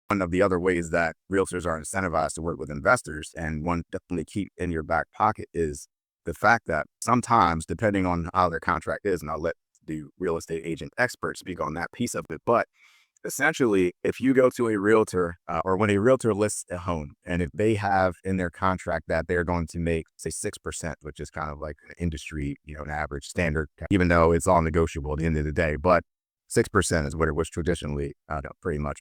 one of the other ways that realtors are incentivized to work with investors, and one definitely keep in your back pocket, is the fact that sometimes, depending on how their contract is, and I'll let the real estate agent expert speak on that piece of it, but essentially, if you go to a realtor or when a realtor lists a home, and if they have in their contract that they're going to make, say, 6%, which is kind of like an industry, an average standard, even though it's all negotiable at the end of the day, but 6% is what it was traditionally, pretty much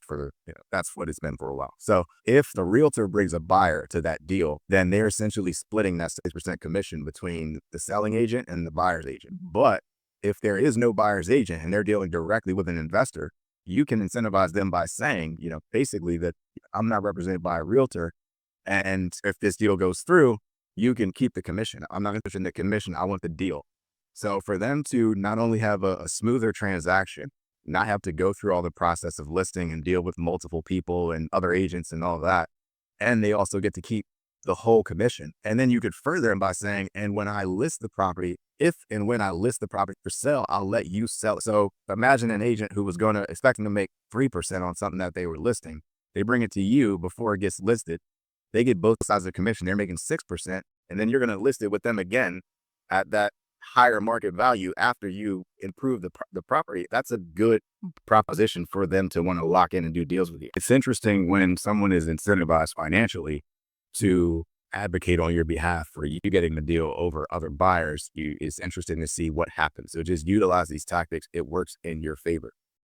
that's what it's been for a while. So if the realtor brings a buyer to that deal, then they're essentially splitting that 6% commission between the selling agent and the buyer's agent. But if there is no buyer's agent and they're dealing directly with an investor, you can incentivize them by saying, basically that I'm not represented by a realtor. And if this deal goes through, you can keep the commission. I'm not interested in the commission. I want the deal. So for them to not only have a smoother transaction, not have to go through all the process of listing and deal with multiple people and other agents and all of that, and they also get to keep the whole commission. And then you could further them by saying, and when I list the property, if and when I list the property for sale, I'll let you sell it. So imagine an agent who was going to expecting to make 3% on something that they were listing. They bring it to you before it gets listed. They get both sides of the commission. They're making 6%. And then you're going to list it with them again at that higher market value after you improve the property. That's a good proposition for them to want to lock in and do deals with you. It's interesting when someone is incentivized financially to advocate on your behalf for you getting the deal over other buyers. It's interesting to see what happens. So just utilize these tactics. It works in your favor.